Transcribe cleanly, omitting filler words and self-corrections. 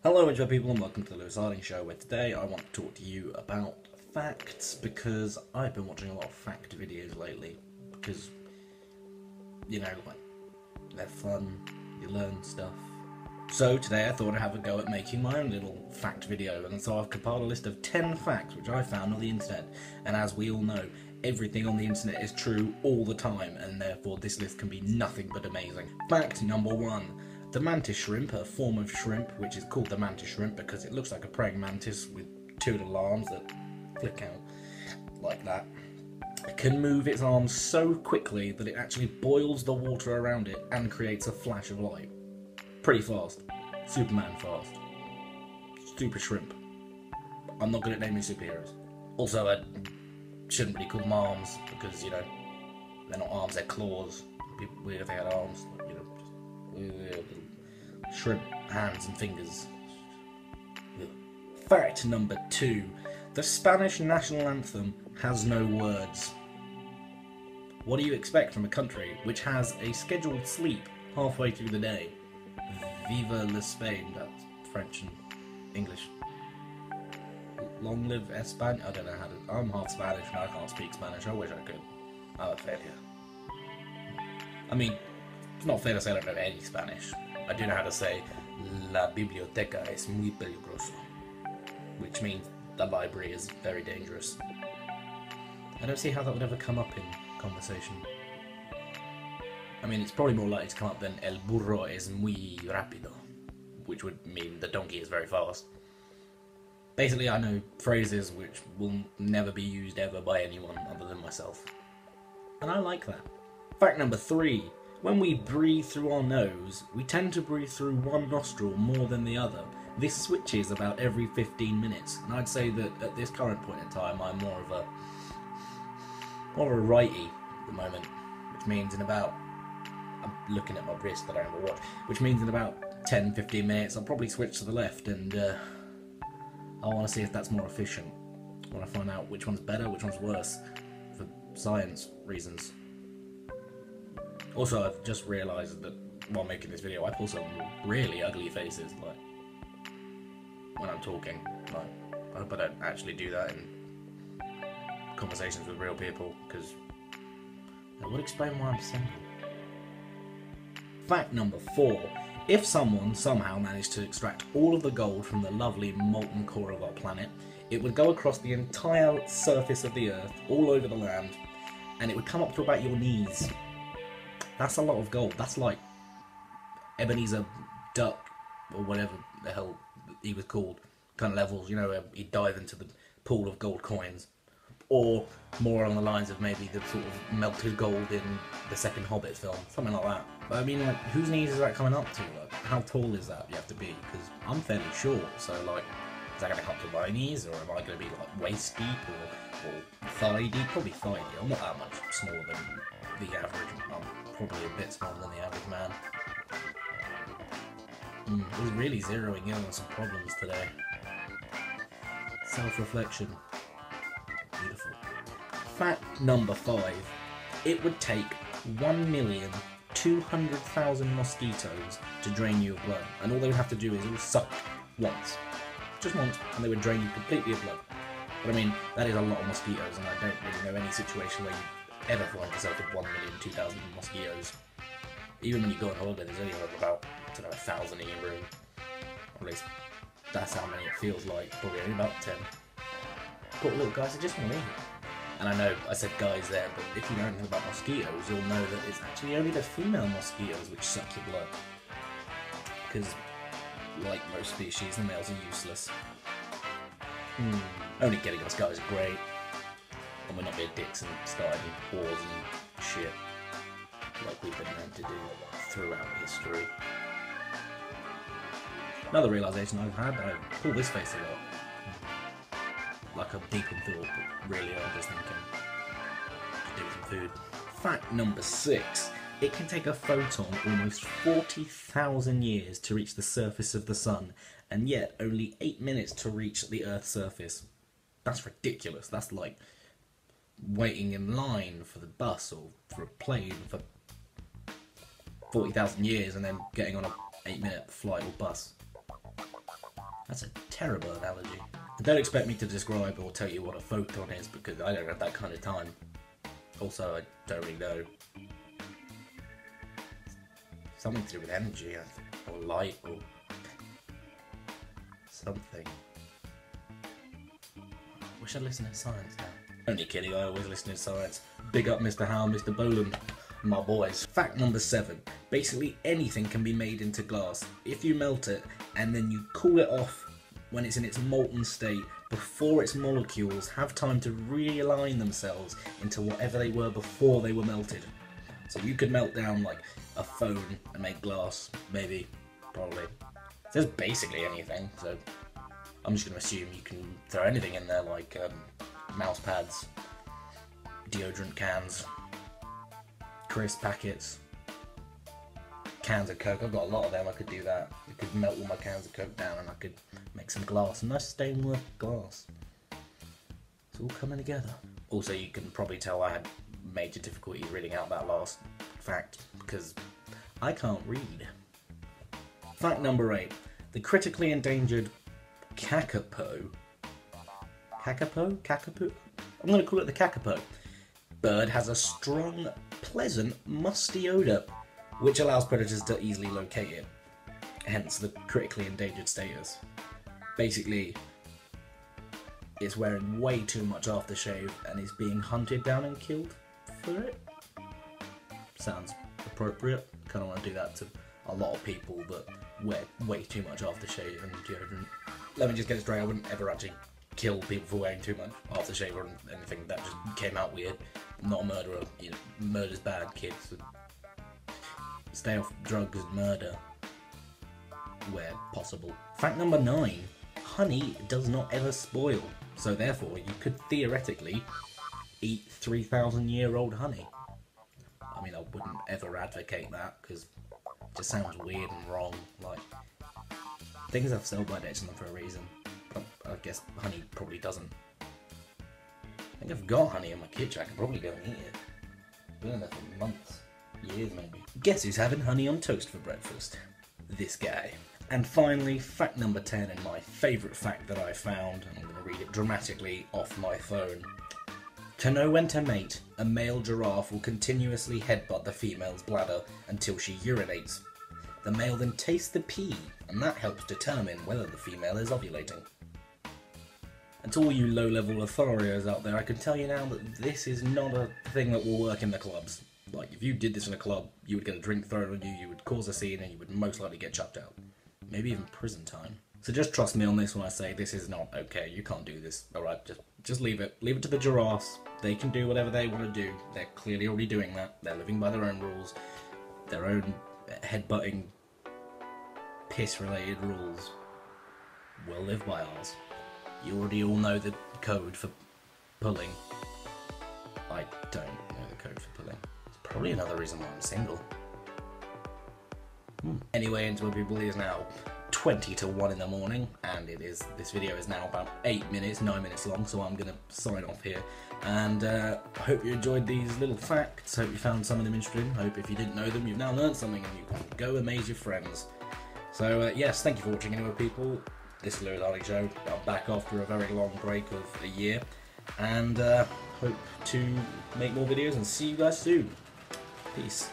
Hello enjoy people and welcome to the Lewis Harding Show, where today I want to talk to you about facts, because I've been watching a lot of fact videos lately, because, you know, like, they're fun, you learn stuff. So today I thought I'd have a go at making my own little fact video, and so I've compiled a list of 10 facts which I found on the internet, and as we all know, everything on the internet is true all the time, and therefore this list can be nothing but amazing. Fact number 1. The mantis shrimp, a form of shrimp which is called the mantis shrimp because it looks like a praying mantis with two little arms that flick out like that, can move its arms so quickly that it actually boils the water around it and creates a flash of light. Pretty fast. Superman fast. Super shrimp. I'm not good at naming superheroes. Also, I shouldn't really call them arms because, you know, they're not arms, they're claws. It'd be weird if they had arms, you know, just shrimp hands and fingers. Fact number 2. The Spanish national anthem has no words. What do you expect from a country which has a scheduled sleep halfway through the day? Viva la Spain, that's French and English. Long live España. I don't know how to. I'm half Spanish and I can't speak Spanish. I wish I could. I'm a failure. I mean, it's not fair to say I don't know any Spanish. I do know how to say La biblioteca es muy peligroso, which means the library is very dangerous. I don't see how that would ever come up in conversation. I mean, it's probably more likely to come up than El burro es muy rápido, which would mean the donkey is very fast. Basically, I know phrases which will never be used ever by anyone other than myself. And I like that. Fact number 3. When we breathe through our nose, we tend to breathe through one nostril more than the other. This switches about every 15 minutes, and I'd say that at this current point in time, I'm more of a righty at the moment, which means in about, I'm looking at my wrist, I don't have a watch, which means in about 10-15 minutes, I'll probably switch to the left, and I want to see if that's more efficient. I want to find out which one's better, which one's worse, for science reasons. Also, I've just realised that while making this video, I pull some really ugly faces, like, when I'm talking. Like, I hope I don't actually do that in conversations with real people, because that would explain why I'm single. Fact number 4. If someone somehow managed to extract all of the gold from the lovely molten core of our planet, it would go across the entire surface of the Earth, all over the land, and it would come up to about your knees. That's a lot of gold. That's like Ebenezer Duck, or whatever the hell he was called, kind of levels, you know, he'd dive into the pool of gold coins. Or more along the lines of maybe the sort of melted gold in the second Hobbit film, something like that. But I mean, like, whose knees is that coming up to? Like, how tall is that you have to be? Because I'm fairly short, so like, is that going to come up to my knees, or am I going to be like waist deep or thigh deep? Probably thigh deep. I'm not that much smaller than the average. I'm probably a bit smaller than the average man. He's really zeroing in on some problems today. Self-reflection. Beautiful. Fact number 5. It would take 1,200,000 mosquitoes to drain you of blood, and all they would have to do is all suck once. Just once, and they would drain you completely of blood. But I mean, that is a lot of mosquitoes, and I don't really know any situation where you ever find yourself with 1,200,000 mosquitoes. Even when you go on holiday, there's only about, I don't know, 1,000 in your room. Or at least that's how many it feels like. Probably only about 10. Poor little guys, I just want to eat. And I know I said guys there, but if you know anything about mosquitoes, you'll know that it's actually only the female mosquitoes which suck your blood. Because, like most species, the males are useless. Only getting us guys are great. And we're not being dicks and starting wars and shit like we've been meant to do throughout history. Another realisation I've had, I pull this face a lot. Like I'm deep in thought, but really I'm just thinking to do some food. Fact number 6. It can take a photon almost 40,000 years to reach the surface of the sun, and yet only 8 minutes to reach the Earth's surface. That's ridiculous. That's like waiting in line for the bus or for a plane for 40,000 years and then getting on a 8-minute flight or bus. That's a terrible analogy. Don't expect me to describe or tell you what a photon is because I don't have that kind of time. Also, I don't really know. Something to do with energy, or light, or something. I wish I'd listened to science now. Only kidding, I always listen to science. Big up Mr. Howe, Mr. Boland, my boys. Fact number 7. Basically anything can be made into glass if you melt it and then you cool it off when it's in its molten state before its molecules have time to realign themselves into whatever they were before they were melted. So you could melt down like a phone and make glass, maybe, probably. There's basically anything, so I'm just going to assume you can throw anything in there like mouse pads, deodorant cans, crisp packets, cans of Coke. I've got a lot of them. I could do that. I could melt all my cans of Coke down and I could make some glass, nice stained glass. It's all coming together. Also, you can probably tell I had major difficulty reading out that last fact because I can't read. Fact number 8. The critically endangered kakapo. Kakapo? I'm going to call it the kakapo. Bird has a strong, pleasant, musty odour, which allows predators to easily locate it. Hence the critically endangered status. Basically, it's wearing way too much aftershave and is being hunted down and killed for it. Sounds appropriate. Kind of want to do that to a lot of people that wear way too much aftershave and deodorant. Let me just get it straight, I wouldn't ever actually kill people for wearing too much aftershave or anything. That just came out weird. I'm not a murderer. You know, murder's bad, kids. Stay off drugs and murder where possible. Fact number 9. Honey does not ever spoil, so therefore you could theoretically eat 3,000-year-old honey. I mean, I wouldn't ever advocate that because it just sounds weird and wrong. Like, things have sell-by dates on them for a reason, but I guess honey probably doesn't. I think I've got honey in my kitchen. I could probably go and eat it. I've been in there for months, years maybe. Guess who's having honey on toast for breakfast? This guy. And finally, fact number 10, and my favourite fact that I found, and I'm going to read it dramatically off my phone. To know when to mate, a male giraffe will continuously headbutt the female's bladder until she urinates. The male then tastes the pee, and that helps determine whether the female is ovulating. And to all you low-level Lotharios out there, I can tell you now that this is not a thing that will work in the clubs. Like, if you did this in a club, you would get a drink thrown on you, you would cause a scene, and you would most likely get chucked out. Maybe even prison time. So just trust me on this when I say this is not okay. You can't do this. Alright, just leave it. Leave it to the giraffes. They can do whatever they want to do. They're clearly already doing that. They're living by their own rules. Their own headbutting, piss-related rules. We'll live by ours. You already all know the code for pulling. I don't know the code for pulling. It's probably another reason why I'm single. Anyway, Into People, it is now 20 to 1 in the morning, and this video is now about 9 minutes long, so I'm going to sign off here. And I hope you enjoyed these little facts. Hope you found some of them interesting. Hope if you didn't know them, you've now learned something and you can go amaze your friends. So yes, thank you for watching Anyway People. This is Lewis Hardy Show. I'm back after a very long break of a year, and hope to make more videos and see you guys soon. Peace.